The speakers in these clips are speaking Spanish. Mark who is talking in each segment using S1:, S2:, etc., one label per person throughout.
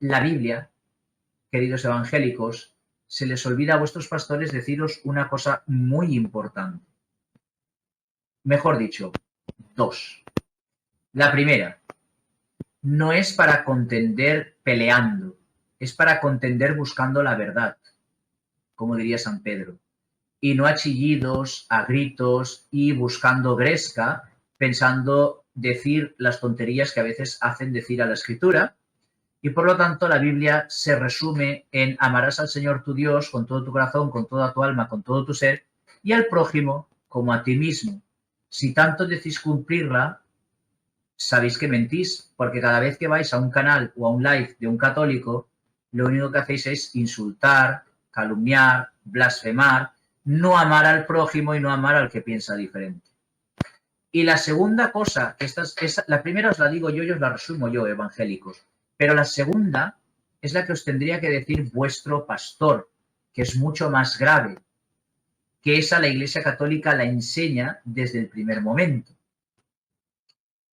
S1: la Biblia, queridos evangélicos, se les olvida a vuestros pastores deciros una cosa muy importante. Mejor dicho, dos. La primera, no es para contender peleando, es para contender buscando la verdad, como diría San Pedro, y no a chillidos, a gritos y buscando gresca, pensando decir las tonterías que a veces hacen decir a la Escritura. Y por lo tanto la Biblia se resume en amarás al Señor tu Dios con todo tu corazón, con toda tu alma, con todo tu ser, y al prójimo como a ti mismo. Si tanto decís cumplirla, sabéis que mentís, porque cada vez que vais a un canal o a un live de un católico, lo único que hacéis es insultar, calumniar, blasfemar, no amar al prójimo y no amar al que piensa diferente. Y la segunda cosa, la primera os la digo yo y os la resumo yo, evangélicos, pero la segunda es la que os tendría que decir vuestro pastor, que es mucho más grave, que esa la Iglesia Católica la enseña desde el primer momento.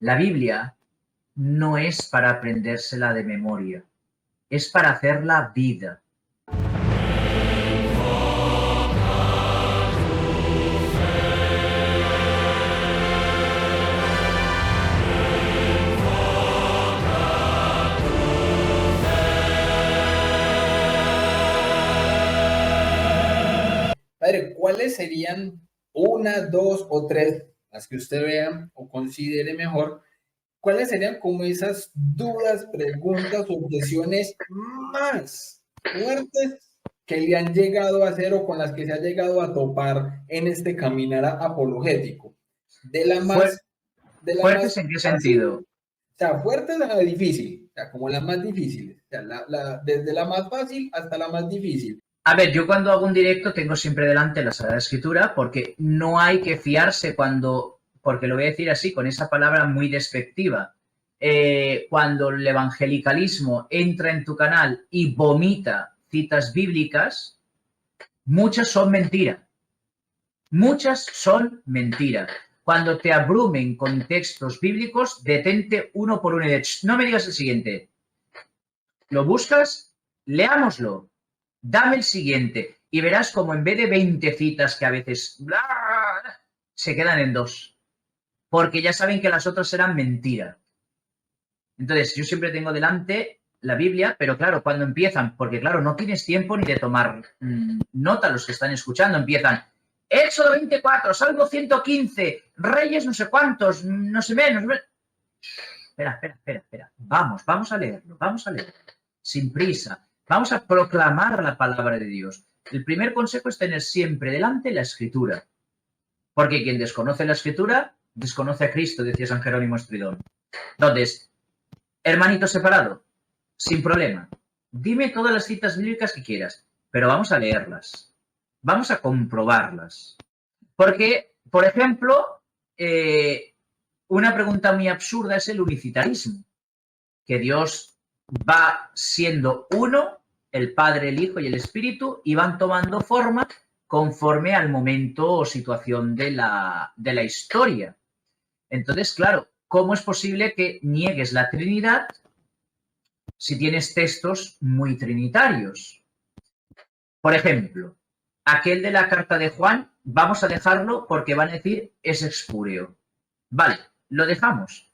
S1: La Biblia no es para aprendérsela de memoria, es para hacerla vida.
S2: Padre, ¿cuáles serían una, dos o tres, las que usted vea o considere mejor, cuáles serían como esas dudas, preguntas, objeciones más fuertes que le han llegado a hacer o con las que se ha llegado a topar en este caminar apologético?
S1: ¿Fuertes en qué sentido?
S2: O sea, fuertes a la difícil, o sea, como las más difíciles, o sea, desde la más fácil hasta la más difícil.
S1: A ver, yo cuando hago un directo tengo siempre delante la Sagrada Escritura porque no hay que fiarse porque lo voy a decir así, con esa palabra muy despectiva, cuando el evangelicalismo entra en tu canal y vomita citas bíblicas, muchas son mentira. Muchas son mentira. Cuando te abrumen con textos bíblicos, detente uno por uno y no me digas el siguiente. ¿Lo buscas? Leámoslo. Dame el siguiente y verás como en vez de 20 citas que a veces se quedan en 2, porque ya saben que las otras serán mentira. Entonces, yo siempre tengo delante la Biblia, pero claro, cuando empiezan, porque claro, no tienes tiempo ni de tomar nota los que están escuchando, empiezan Éxodo 24, Salmo 115, Reyes no sé cuántos, no sé menos. Espera. Vamos a leerlo, sin prisa. Vamos a proclamar la palabra de Dios. El primer consejo es tener siempre delante la Escritura. Porque quien desconoce la Escritura, desconoce a Cristo, decía San Jerónimo Estridón. Entonces, hermanito separado, sin problema. Dime todas las citas bíblicas que quieras, pero vamos a leerlas. Vamos a comprobarlas. Porque, por ejemplo, una pregunta muy absurda es el unicitarismo. Que Dios va siendo uno, el Padre, el Hijo y el Espíritu, y van tomando forma conforme al momento o situación de la historia. Entonces, claro, ¿cómo es posible que niegues la Trinidad si tienes textos muy trinitarios? Por ejemplo, aquel de la carta de Juan, vamos a dejarlo porque van a decir es espúreo. Vale, lo dejamos.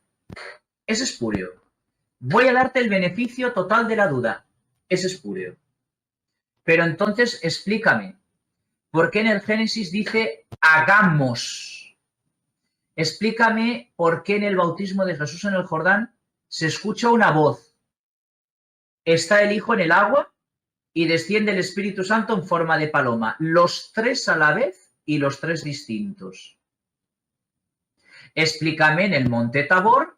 S1: Es espúreo. Voy a darte el beneficio total de la duda. Es espúreo. Pero entonces explícame, ¿por qué en el Génesis dice hagamos? Explícame por qué en el bautismo de Jesús en el Jordán se escucha una voz. Está el Hijo en el agua y desciende el Espíritu Santo en forma de paloma. Los tres a la vez y los tres distintos. Explícame en el monte Tabor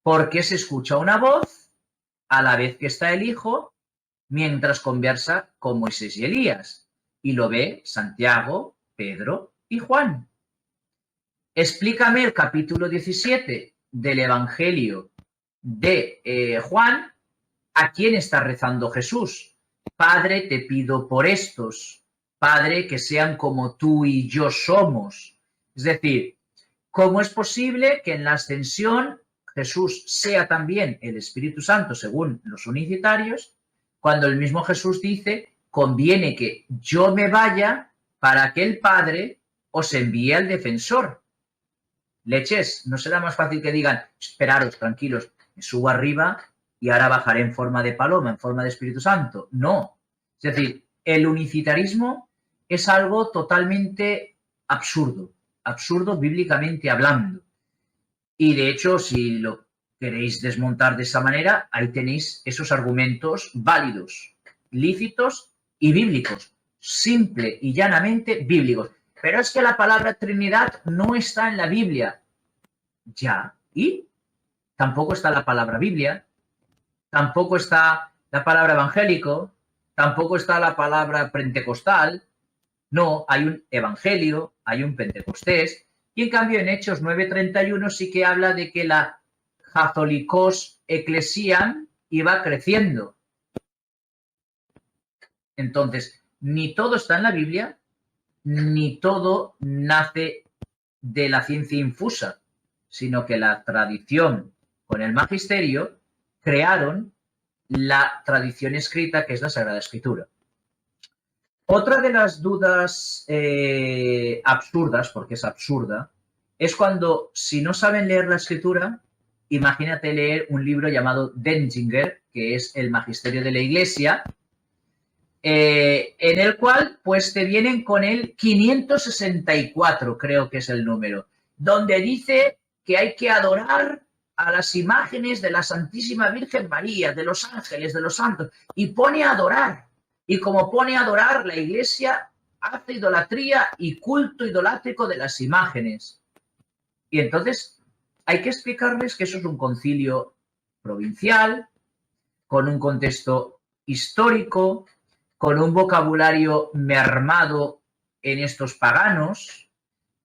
S1: por qué se escucha una voz a la vez que está el Hijo mientras conversa con Moisés y Elías. Y lo ve Santiago, Pedro y Juan. Explícame el capítulo 17 del Evangelio de Juan. ¿A quién está rezando Jesús? Padre, te pido por estos. Padre, que sean como tú y yo somos. Es decir, ¿cómo es posible que en la ascensión Jesús sea también el Espíritu Santo, según los unicitarios, cuando el mismo Jesús dice, conviene que yo me vaya para que el Padre os envíe al defensor. Leches, ¿no será más fácil que digan, esperaros, tranquilos, me subo arriba y ahora bajaré en forma de paloma, en forma de Espíritu Santo? No. Es decir, el unicitarismo es algo totalmente absurdo, absurdo bíblicamente hablando. Y de hecho, si lo queréis desmontar de esa manera, ahí tenéis esos argumentos válidos, lícitos y bíblicos, simple y llanamente bíblicos. Pero es que la palabra Trinidad no está en la Biblia. Ya, ¿y? Tampoco está la palabra Biblia, tampoco está la palabra evangélico, tampoco está la palabra pentecostal. No, hay un evangelio, hay un pentecostés, y en cambio en Hechos 9:31 sí que habla de que la Catholicos Ecclesiam iba creciendo. Entonces, ni todo está en la Biblia, ni todo nace de la ciencia infusa, sino que la tradición con el magisterio crearon la tradición escrita, que es la Sagrada Escritura. Otra de las dudas absurdas, porque es absurda, es cuando, si no saben leer la escritura, imagínate leer un libro llamado Denzinger, que es el Magisterio de la Iglesia, en el cual pues te vienen con el 564, creo que es el número, donde dice que hay que adorar a las imágenes de la Santísima Virgen María, de los ángeles, de los santos, y pone a adorar. Y como pone a adorar, la Iglesia hace idolatría y culto idolátrico de las imágenes. Y entonces hay que explicarles que eso es un concilio provincial, con un contexto histórico, con un vocabulario mermado en estos paganos,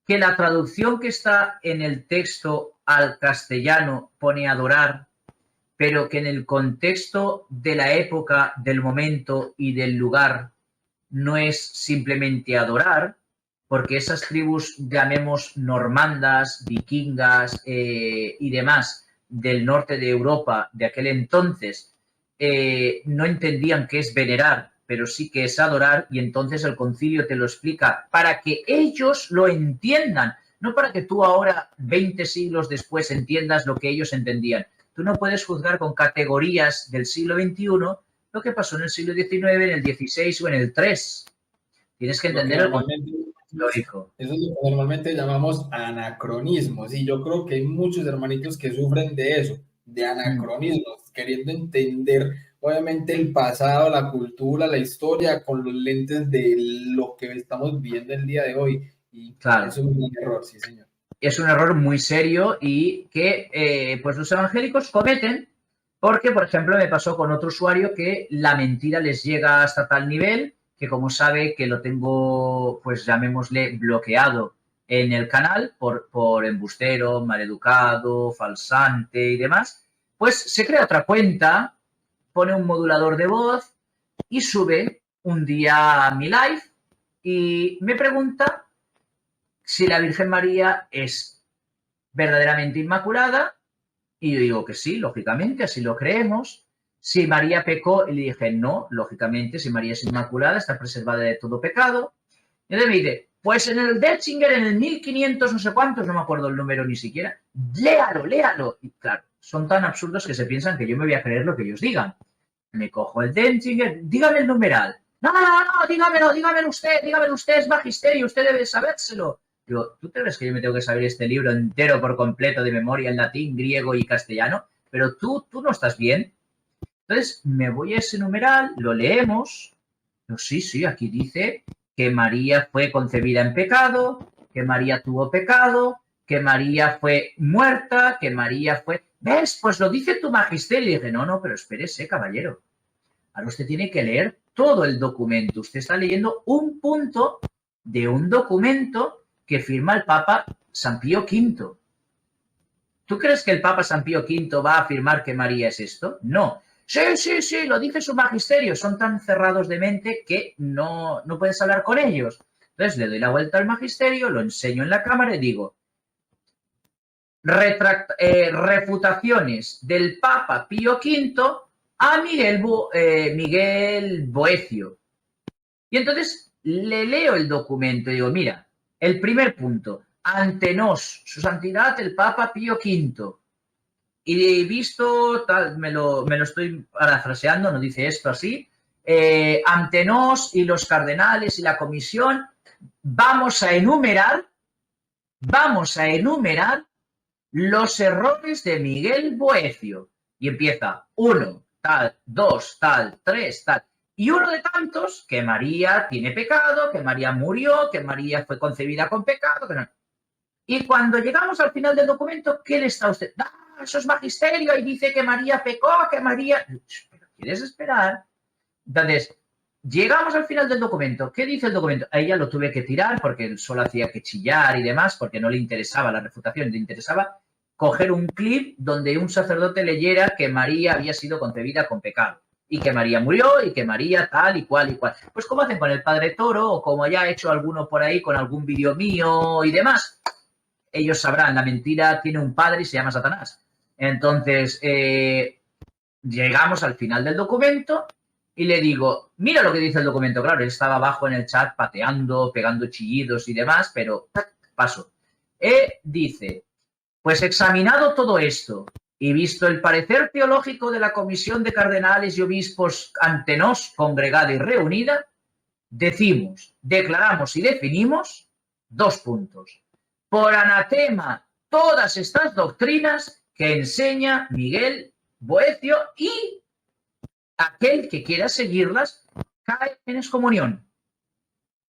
S1: que la traducción que está en el texto al castellano pone adorar, pero que en el contexto de la época, del momento y del lugar no es simplemente adorar, porque esas tribus, llamemos normandas, vikingas y demás, del norte de Europa de aquel entonces, no entendían qué es venerar, pero sí que es adorar, y entonces el concilio te lo explica para que ellos lo entiendan, no para que tú ahora, 20 siglos después, entiendas lo que ellos entendían. Tú no puedes juzgar con categorías del siglo XXI lo que pasó en el siglo XIX, en el XVI o en el III. Tienes que entender el contexto histórico.
S2: Eso es lo que normalmente llamamos anacronismos, y yo creo que hay muchos hermanitos que sufren de eso, de anacronismos, queriendo entender obviamente el pasado, la cultura, la historia con los lentes de lo que estamos viendo el día de hoy, y
S1: claro,
S2: eso es un error, sí señor.
S1: Es un error muy serio y que pues los evangélicos cometen porque, por ejemplo, me pasó con otro usuario que la mentira les llega hasta tal nivel que, como sabe que lo tengo, pues llamémosle, bloqueado en el canal por embustero, maleducado, falsante y demás, pues se crea otra cuenta, pone un modulador de voz y sube un día a mi live y me pregunta si la Virgen María es verdaderamente inmaculada, y yo digo que sí, lógicamente, así lo creemos. Si María pecó, y le dije no, lógicamente, si María es inmaculada, está preservada de todo pecado. Y entonces me dice, pues en el Detzinger, en el 1500 no sé cuántos, no me acuerdo el número ni siquiera, léalo. Y claro, son tan absurdos que se piensan que yo me voy a creer lo que ellos digan. Me cojo el Detzinger, dígame el numeral. No, dígamelo usted, es magisterio, usted debe sabérselo. Digo, ¿tú te crees que yo me tengo que saber este libro entero por completo de memoria en latín, griego y castellano? Pero tú no estás bien. Entonces me voy a ese numeral, lo leemos. Yo, sí, aquí dice que María fue concebida en pecado, que María tuvo pecado, que María fue muerta, que María fue... ¿Ves? Pues lo dice tu magisterio. Y dije, no, pero espérese, caballero. Ahora usted tiene que leer todo el documento. Usted está leyendo un punto de un documento que firma el Papa San Pío V. ¿Tú crees que el Papa San Pío V va a afirmar que María es esto? No. Sí, lo dice su magisterio. Son tan cerrados de mente que no puedes hablar con ellos. Entonces le doy la vuelta al magisterio, lo enseño en la cámara y digo, refutaciones del Papa Pío V a Miguel Boecio. Y entonces le leo el documento y digo, mira, el primer punto, ante nos, su santidad el Papa Pío V. Y visto, tal, me lo estoy parafraseando, no dice esto así, ante nos y los cardenales y la comisión, vamos a enumerar los errores de Miguel Boecio. Y empieza 1, tal, 2, tal, 3, tal. Y uno de tantos, que María tiene pecado, que María murió, que María fue concebida con pecado. Que no. Y cuando llegamos al final del documento, ¿qué le está usted? Eso es magisterio y dice que María pecó, que María... ¿Pero quieres esperar? Entonces, llegamos al final del documento. ¿Qué dice el documento? A ella lo tuve que tirar porque solo hacía que chillar y demás, porque no le interesaba la refutación, le interesaba coger un clip donde un sacerdote leyera que María había sido concebida con pecado y que María murió y que María tal y cual y cual. Pues como hacen con el Padre Toro o como ya ha hecho alguno por ahí con algún vídeo mío y demás. Ellos sabrán, la mentira tiene un padre y se llama Satanás. Entonces, llegamos al final del documento y le digo, mira lo que dice el documento. Claro, él estaba abajo en el chat pateando, pegando chillidos y demás, pero paso. Dice, pues examinado todo esto y visto el parecer teológico de la Comisión de Cardenales y Obispos ante nos congregada y reunida, declaramos y definimos 2 puntos. Por anatema todas estas doctrinas que enseña Miguel Boecio y aquel que quiera seguirlas cae en excomunión.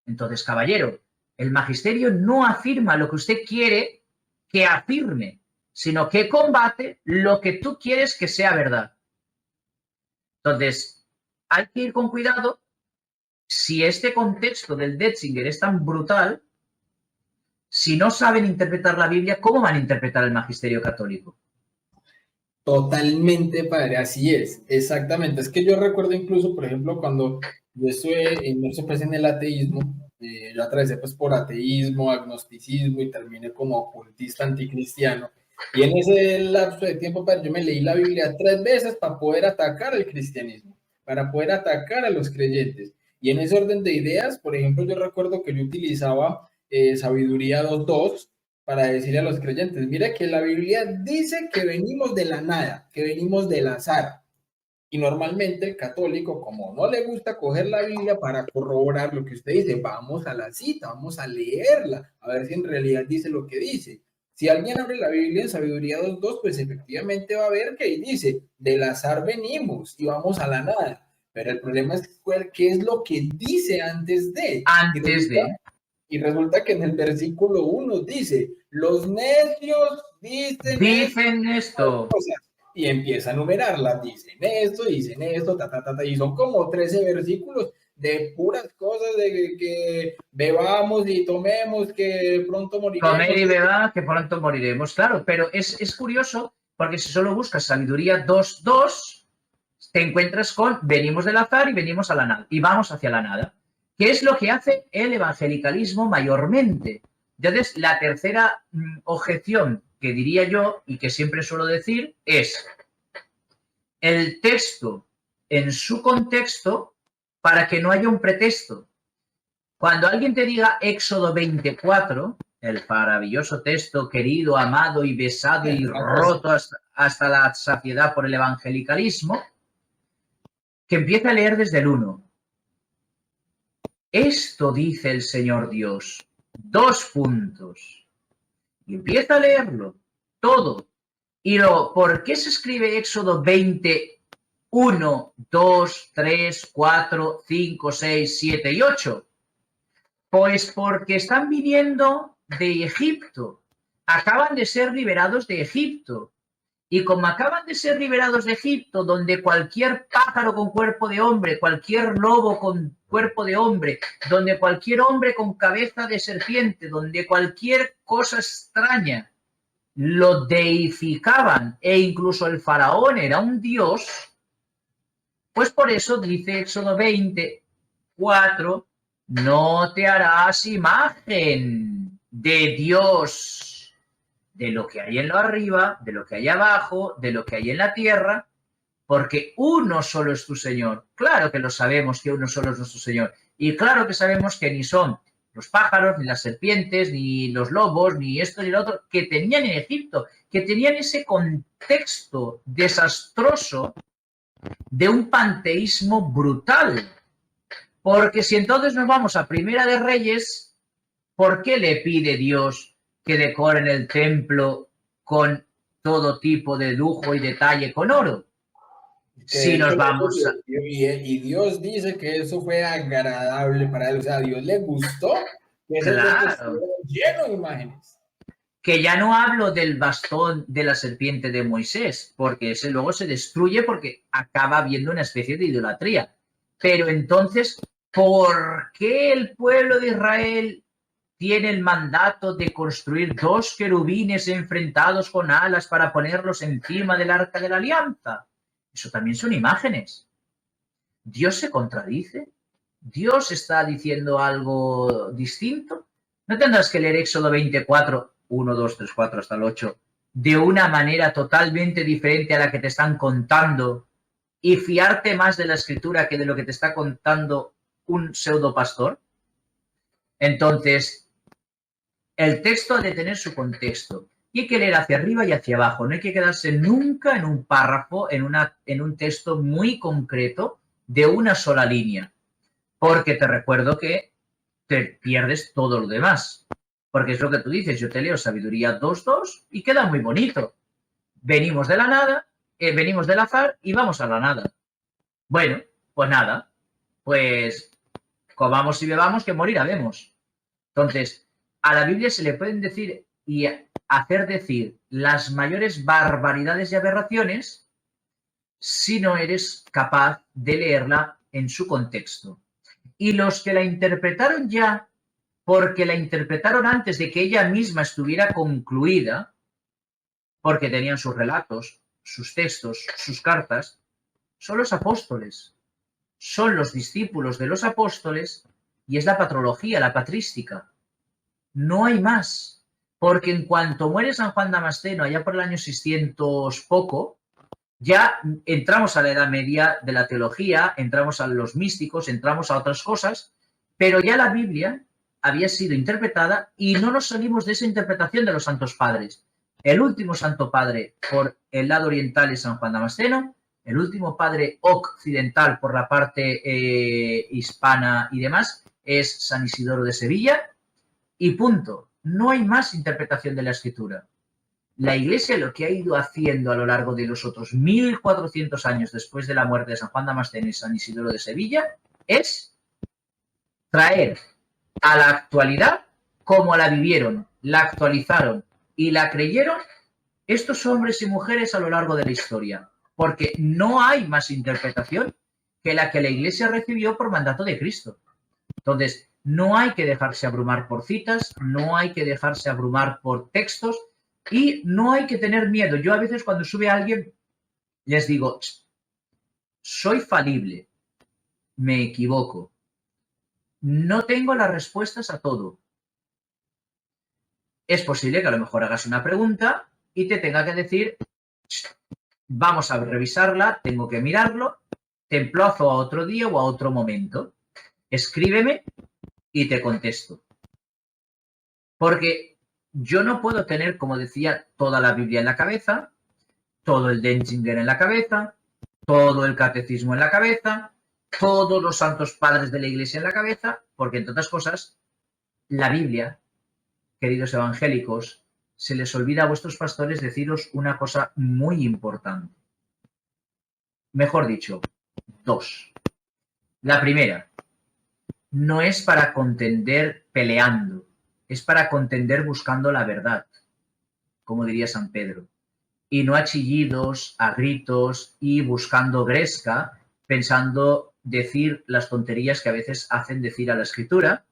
S1: Entonces, caballero, el magisterio no afirma lo que usted quiere que afirme, sino que combate lo que tú quieres que sea verdad. Entonces, hay que ir con cuidado. Si este contexto del Detzinger es tan brutal, si no saben interpretar la Biblia, ¿cómo van a interpretar el magisterio católico?
S2: Totalmente, padre, así es, exactamente. Es que yo recuerdo incluso, por ejemplo, cuando yo estuve inmerso pues, en el ateísmo, yo atravesé pues por ateísmo, agnosticismo y terminé como ocultista anticristiano. Y en ese lapso de tiempo, padre, yo me leí la Biblia 3 veces para poder atacar el cristianismo, para poder atacar a los creyentes. Y en ese orden de ideas, por ejemplo, yo recuerdo que yo utilizaba Sabiduría 2.2 para decirle a los creyentes, mira que la Biblia dice que venimos de la nada, que venimos del azar. Y normalmente el católico, como no le gusta coger la Biblia para corroborar lo que usted dice, vamos a la cita, vamos a leerla, a ver si en realidad dice lo que dice. Si alguien abre la Biblia en Sabiduría 2.2, pues efectivamente va a ver que dice, del azar venimos y vamos a la nada. Pero el problema es qué es lo que dice antes de. Y resulta que en el versículo 1 dice, los necios dicen
S1: esto.
S2: Y empieza a numerarlas, dicen esto, y son como 13 versículos de puras cosas de que bebamos y tomemos, que pronto moriremos.
S1: Comer y beber, que pronto moriremos, claro, pero es curioso porque si solo buscas Sabiduría 2.2, te encuentras con venimos del azar y venimos a la nada, y vamos hacia la nada. ¿Qué es lo que hace el evangelicalismo mayormente? Entonces, la tercera objeción que diría yo y que siempre suelo decir es el texto en su contexto para que no haya un pretexto. Cuando alguien te diga Éxodo 24, el maravilloso texto querido, amado y besado y roto hasta la saciedad por el evangelicalismo, que empiece a leer desde el 1. Esto dice el Señor Dios. 2 puntos. Y empieza a leerlo. Todo. Y luego, ¿por qué se escribe Éxodo 21, 2, 3, 4, 5, 6, 7 y 8? Pues porque están viniendo de Egipto. Acaban de ser liberados de Egipto. Y como acaban de ser liberados de Egipto, donde cualquier pájaro con cuerpo de hombre, cualquier lobo con cuerpo de hombre, donde cualquier hombre con cabeza de serpiente, donde cualquier cosa extraña lo deificaban e incluso el faraón era un dios, pues por eso dice Éxodo 24, no te harás imagen de Dios de lo que hay en lo arriba, de lo que hay abajo, de lo que hay en la tierra, porque uno solo es tu Señor. Claro que lo sabemos que uno solo es nuestro Señor. Y claro que sabemos que ni son los pájaros, ni las serpientes, ni los lobos, ni esto ni lo otro, que tenían en Egipto, que tenían ese contexto desastroso de un panteísmo brutal. Porque si entonces nos vamos a Primera de Reyes, ¿por qué le pide Dios que decoren el templo con todo tipo de lujo y detalle con oro? Si nos vamos a...
S2: Y Dios dice que eso fue agradable para él. O sea, a Dios le gustó que ese templo
S1: Claro.
S2: estuviera lleno de imágenes.
S1: Que ya no hablo del bastón de la serpiente de Moisés, porque ese luego se destruye porque acaba habiendo una especie de idolatría. Pero entonces, ¿por qué el pueblo de Israel tiene el mandato de construir 2 querubines enfrentados con alas para ponerlos encima del arca de la alianza? Eso también son imágenes. ¿Dios se contradice? ¿Dios está diciendo algo distinto? ¿No tendrás que leer Éxodo 24, 1, 2, 3, 4 hasta el 8, de una manera totalmente diferente a la que te están contando y fiarte más de la escritura que de lo que te está contando un pseudo pastor? Entonces, el texto ha de tener su contexto y hay que leer hacia arriba y hacia abajo. No hay que quedarse nunca en un párrafo, en un texto muy concreto de una sola línea, porque te recuerdo que te pierdes todo lo demás. Porque es lo que tú dices, yo te leo Sabiduría 2.2 y queda muy bonito. Venimos de la nada, venimos del azar y vamos a la nada. Bueno, pues nada, pues comamos y bebamos que morir habemos. Entonces, a la Biblia se le pueden decir y hacer decir las mayores barbaridades y aberraciones si no eres capaz de leerla en su contexto. Y los que la interpretaron ya, porque la interpretaron antes de que ella misma estuviera concluida, porque tenían sus relatos, sus textos, sus cartas, son los apóstoles, son los discípulos de los apóstoles y es la patrología, la patrística. No hay más, porque en cuanto muere San Juan Damasceno, allá por el año 600 poco, ya entramos a la Edad Media de la teología, entramos a los místicos, entramos a otras cosas, pero ya la Biblia había sido interpretada y no nos salimos de esa interpretación de los santos padres. El último santo padre por el lado oriental es San Juan Damasceno, el último padre occidental por la parte hispana y demás es San Isidoro de Sevilla y punto. No hay más interpretación de la escritura. La Iglesia lo que ha ido haciendo a lo largo de los otros 1400 años después de la muerte de San Juan Damasceno y San Isidoro de Sevilla es traer a la actualidad como la vivieron, la actualizaron y la creyeron estos hombres y mujeres a lo largo de la historia, porque no hay más interpretación que la que la Iglesia recibió por mandato de Cristo. Entonces, no hay que dejarse abrumar por citas, no hay que dejarse abrumar por textos y no hay que tener miedo. Yo a veces cuando sube a alguien les digo, soy falible, me equivoco, no tengo las respuestas a todo. Es posible que a lo mejor hagas una pregunta y te tenga que decir, vamos a revisarla, tengo que mirarlo, te emplazo a otro día o a otro momento. Escríbeme y te contesto. Porque yo no puedo tener, como decía, toda la Biblia en la cabeza, todo el Denzinger en la cabeza, todo el catecismo en la cabeza, todos los santos padres de la Iglesia en la cabeza, porque entre otras cosas, la Biblia, queridos evangélicos, se les olvida a vuestros pastores deciros una cosa muy importante. Mejor dicho, 2. La primera, no es para contender peleando, es para contender buscando la verdad, como diría San Pedro, y no a chillidos, a gritos y buscando gresca, pensando decir las tonterías que a veces hacen decir a la Escritura.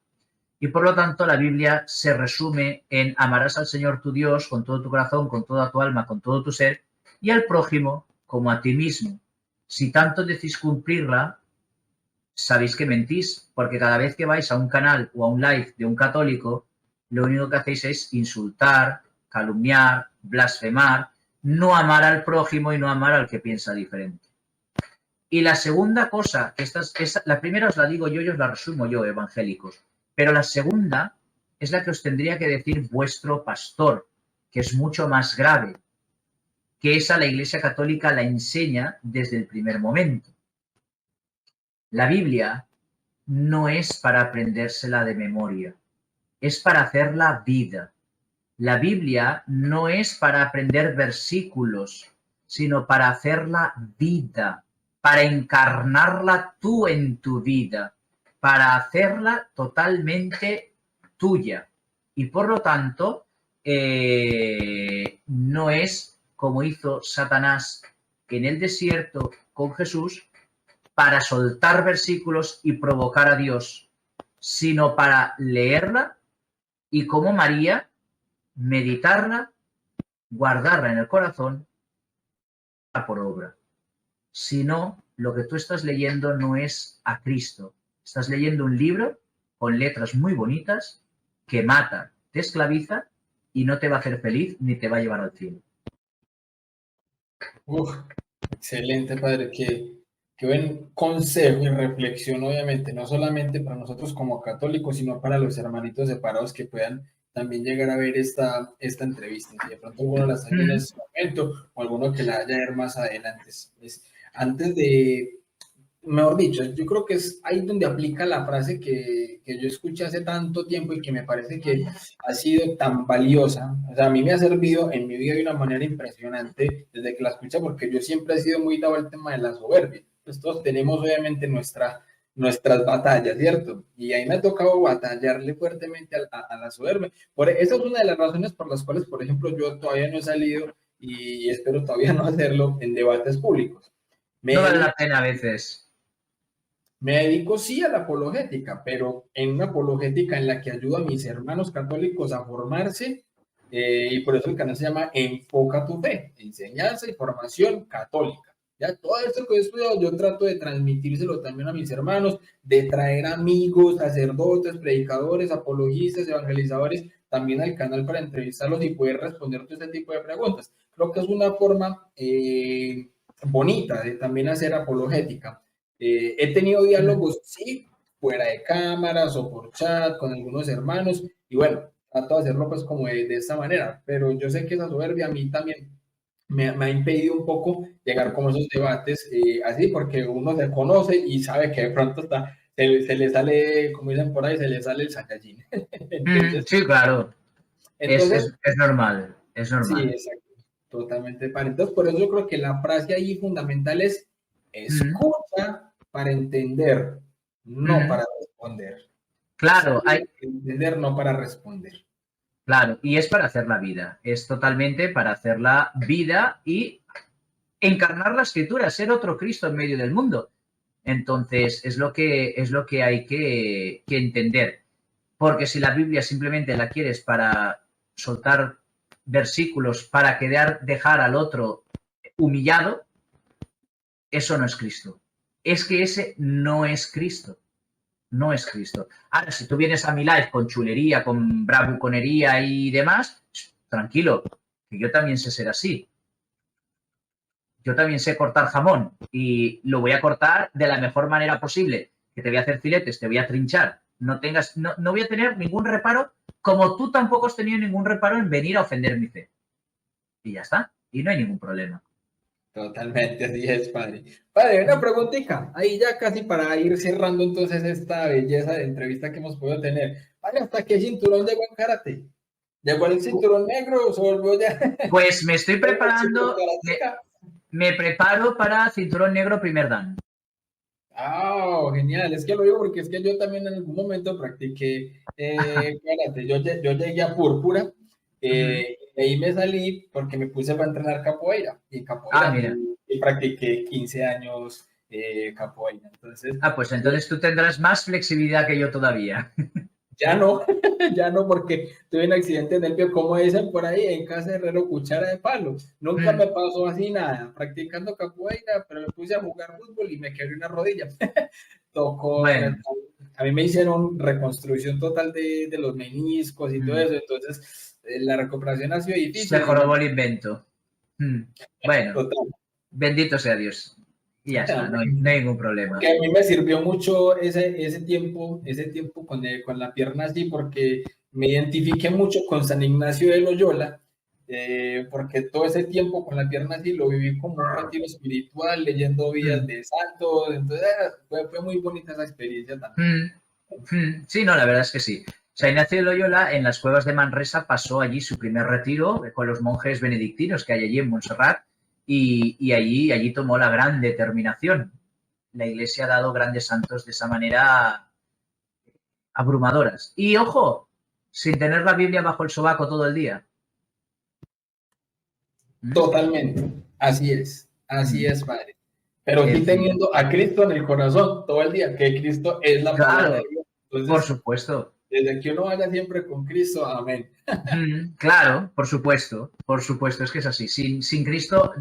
S1: Y por lo tanto la Biblia se resume en amarás al Señor tu Dios con todo tu corazón, con toda tu alma, con todo tu ser, y al prójimo como a ti mismo. Si tanto decís cumplirla, sabéis que mentís, porque cada vez que vais a un canal o a un live de un católico, lo único que hacéis es insultar, calumniar, blasfemar, no amar al prójimo y no amar al que piensa diferente. Y la segunda cosa, la primera os la digo yo y os la resumo yo, evangélicos, pero la segunda es la que os tendría que decir vuestro pastor, que es mucho más grave, que esa la Iglesia Católica la enseña desde el primer momento. La Biblia no es para aprendérsela de memoria, es para hacerla vida. La Biblia no es para aprender versículos, sino para hacerla vida, para encarnarla tú en tu vida, para hacerla totalmente tuya. Y por lo tanto, no es como hizo Satanás en el desierto con Jesús para soltar versículos y provocar a Dios, sino para leerla y como María, meditarla, guardarla en el corazón por obra. Si no, lo que tú estás leyendo no es a Cristo. Estás leyendo un libro con letras muy bonitas que mata, te esclaviza y no te va a hacer feliz ni te va a llevar al cielo.
S2: Excelente, padre. Qué buen consejo y reflexión, obviamente, no solamente para nosotros como católicos, sino para los hermanitos separados que puedan también llegar a ver esta entrevista. Si de pronto alguno la está viendo en este momento o alguno que la haya ver más adelante. Antes de, mejor dicho, yo creo que es ahí donde aplica la frase que yo escuché hace tanto tiempo y que me parece que ha sido tan valiosa. O sea, a mí me ha servido en mi vida de una manera impresionante desde que la escuché, porque yo siempre he sido muy dado al tema de la soberbia. Pues todos tenemos obviamente nuestras batallas, ¿cierto? Y ahí me ha tocado batallarle fuertemente a la soberbia. Esa es una de las razones por las cuales, por ejemplo, yo todavía no he salido y espero todavía no hacerlo en debates públicos.
S1: No vale la pena a veces.
S2: Me dedico sí a la apologética, pero en una apologética en la que ayudo a mis hermanos católicos a formarse, y por eso el canal se llama Enfoca tu Fe, enseñanza y formación católica. Ya todo esto que he estudiado yo trato de transmitírselo también a mis hermanos, de traer amigos, sacerdotes, predicadores, apologistas, evangelizadores, también al canal para entrevistarlos y poder responder todo este tipo de preguntas. Creo que es una forma bonita de también hacer apologética. He tenido diálogos, sí, fuera de cámaras o por chat con algunos hermanos, y bueno, trato de hacerlo pues como de esta manera, pero yo sé que esa soberbia a mí también me ha impedido un poco llegar como a esos debates así, porque uno se conoce y sabe que de pronto se le sale, como dicen por ahí, se le sale el Saiyajin.
S1: Entonces, sí, claro. Entonces, es normal, es normal.
S2: Sí, exacto, totalmente. Entonces, por eso yo creo que la frase ahí fundamental es escucha para entender, no para responder.
S1: Claro, hay
S2: que entender, no para responder.
S1: Claro, y es para hacer la vida, es totalmente para hacer la vida y encarnar la escritura, ser otro Cristo en medio del mundo. Entonces, es lo que hay que entender. Porque si la Biblia simplemente la quieres para soltar versículos, para dejar al otro humillado, eso no es Cristo. Es que ese no es Cristo. No es Cristo. Ahora, si tú vienes a mi live con chulería, con bravuconería y demás, tranquilo, que yo también sé ser así. Yo también sé cortar jamón y lo voy a cortar de la mejor manera posible. Que te voy a hacer filetes, te voy a trinchar. No voy a tener ningún reparo, como tú tampoco has tenido ningún reparo en venir a ofender mi fe. Y ya está. Y no hay ningún problema.
S2: Totalmente, así es, padre. Padre, una preguntita, ahí ya casi para ir cerrando entonces esta belleza de entrevista que hemos podido tener. Padre, ¿hasta qué cinturón llegó en karate? ¿Llegó el cinturón negro o se volvió ya?
S1: Pues me estoy preparando, me preparo para cinturón negro primer dan.
S2: Ah, genial, es que lo digo porque es que yo también en algún momento practiqué karate, yo llegué a púrpura, ahí me salí porque me puse para entrenar capoeira, y en capoeira y practiqué 15 años capoeira. Entonces,
S1: pues entonces tú tendrás más flexibilidad que yo todavía.
S2: Ya no, ya no, porque tuve un accidente en el pie, como dicen por ahí, en casa de herrero, cuchara de palo. Nunca me pasó así nada, practicando capoeira, pero me puse a jugar fútbol y me quebré una rodilla. Tocó a mí me hicieron reconstrucción total de los meniscos y todo eso, entonces la recuperación ha sido difícil.
S1: Se jorobó el invento. Bueno,
S2: Total.
S1: bendito sea Dios. Y ya está, no hay ningún problema.
S2: Que a mí me sirvió mucho ese tiempo con la pierna así, porque me identifiqué mucho con San Ignacio de Loyola, porque todo ese tiempo con la pierna así lo viví como un retiro espiritual, leyendo vidas de santos, entonces fue muy bonita esa experiencia también.
S1: Sí, no, la verdad es que sí. San Ignacio de Loyola en las cuevas de Manresa pasó allí su primer retiro con los monjes benedictinos que hay allí en Montserrat y allí tomó la gran determinación. La Iglesia ha dado grandes santos de esa manera abrumadoras. Y ojo, sin tener la Biblia bajo el sobaco todo el día.
S2: Totalmente, así es, padre. Pero sí teniendo a Cristo en el corazón todo el día, que Cristo es la palabra de Dios. Entonces,
S1: por supuesto.
S2: Desde que uno vaya siempre con Cristo, amén.
S1: Claro, por supuesto, es que es así. Sin Cristo,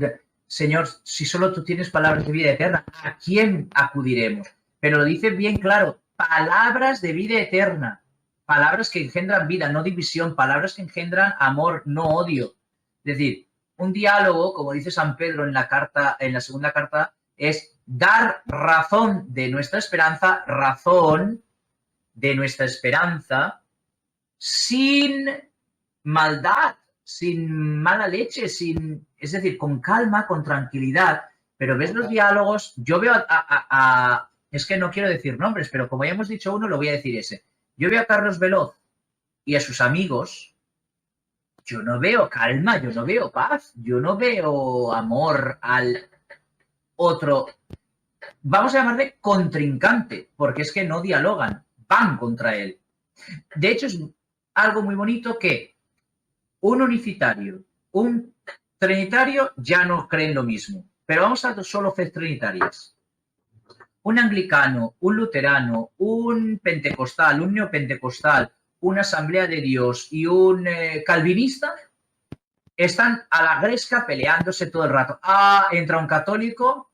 S1: Señor, si solo tú tienes palabras de vida eterna, ¿a quién acudiremos? Pero lo dice bien claro, palabras de vida eterna, palabras que engendran vida, no división, palabras que engendran amor, no odio. Es decir, un diálogo, como dice San Pedro en la segunda carta, es dar razón de nuestra esperanza, sin maldad, sin mala leche, es decir, con calma, con tranquilidad. Pero ves los diálogos, yo veo es que no quiero decir nombres, pero como ya hemos dicho uno, lo voy a decir ese. Yo veo a Carlos Veloz y a sus amigos, yo no veo calma, yo no veo paz, yo no veo amor al otro, vamos a llamarle contrincante, porque es que no dialogan, van contra él. De hecho, es algo muy bonito que un unicitario, un trinitario ya no creen lo mismo, pero vamos a solo fe trinitarias. Un anglicano, un luterano, un pentecostal, un neopentecostal, una asamblea de Dios y un calvinista están a la gresca peleándose todo el rato. Entra un católico,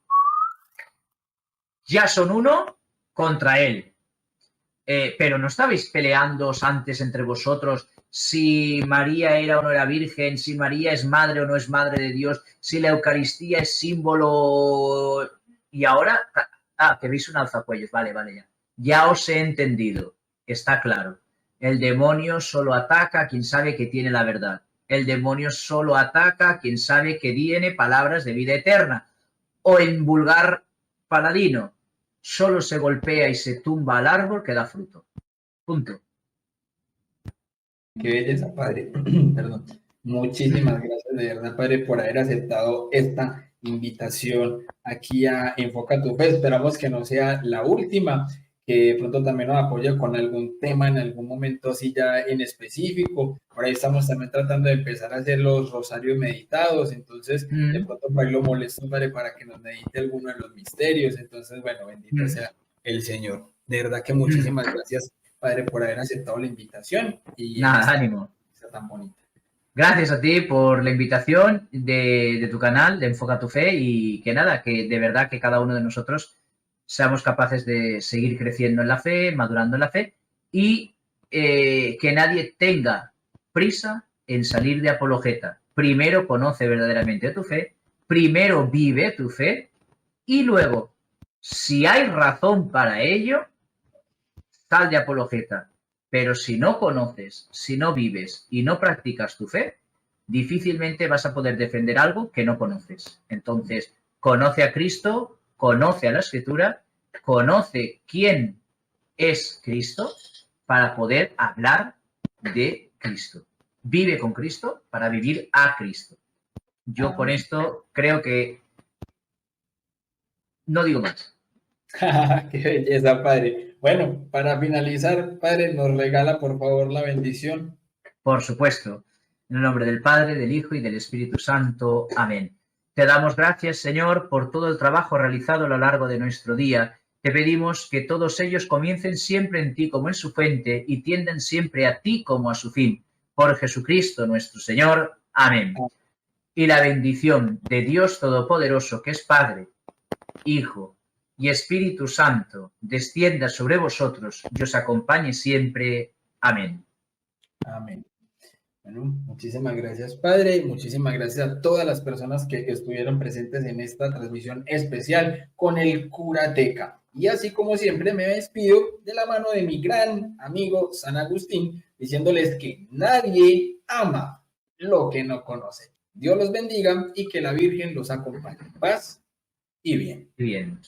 S1: ya son uno contra él. Pero no estabais peleándoos antes entre vosotros si María era o no era virgen, si María es madre o no es madre de Dios, si la Eucaristía es símbolo. Y ahora, que veis un alzacuellos, vale, ya os he entendido, está claro. El demonio solo ataca a quien sabe que tiene la verdad. El demonio solo ataca a quien sabe que tiene palabras de vida eterna. O en vulgar paladino, solo se golpea y se tumba al árbol que da fruto. Punto.
S2: Qué belleza, padre. Perdón. Muchísimas gracias de verdad, padre, por haber aceptado esta invitación aquí a Enfoca tu Fe. Esperamos que no sea la última, que pronto también nos apoye con algún tema en algún momento así ya en específico. Por ahí estamos también tratando de empezar a hacer los rosarios meditados, entonces de pronto por ahí lo molesto, padre, para que nos medite alguno de los misterios. Entonces, bueno, bendito sea el Señor. De verdad que muchísimas gracias, padre, por haber aceptado la invitación. Y
S1: nada, ánimo.
S2: Tan bonita.
S1: Gracias a ti por la invitación de tu canal, de Enfoca tu Fe, y que nada, que de verdad que cada uno de nosotros seamos capaces de seguir creciendo en la fe, madurando en la fe, y que nadie tenga prisa en salir de apologeta. Primero conoce verdaderamente tu fe, primero vive tu fe, y luego, si hay razón para ello, sal de apologeta. Pero si no conoces, si no vives y no practicas tu fe, difícilmente vas a poder defender algo que no conoces. Entonces, conoce a Cristo, conoce a la Escritura, conoce quién es Cristo para poder hablar de Cristo. Vive con Cristo para vivir a Cristo. Yo con esto creo que no digo más.
S2: Qué belleza, padre. Bueno, para finalizar, padre, nos regala por favor la bendición.
S1: Por supuesto. En el nombre del Padre, del Hijo y del Espíritu Santo. Amén. Te damos gracias, Señor, por todo el trabajo realizado a lo largo de nuestro día. Te pedimos que todos ellos comiencen siempre en ti como en su fuente y tiendan siempre a ti como a su fin. Por Jesucristo nuestro Señor. Amén. Y la bendición de Dios Todopoderoso, que es Padre, Hijo y Espíritu Santo descienda sobre vosotros y os acompañe siempre. Amén.
S2: Amén. Bueno, muchísimas gracias, Padre, y muchísimas gracias a todas las personas que estuvieron presentes en esta transmisión especial con el Curateca. Y así como siempre me despido de la mano de mi gran amigo San Agustín, diciéndoles que nadie ama lo que no conoce. Dios los bendiga y que la Virgen los acompañe. Paz y bien.
S1: Bien.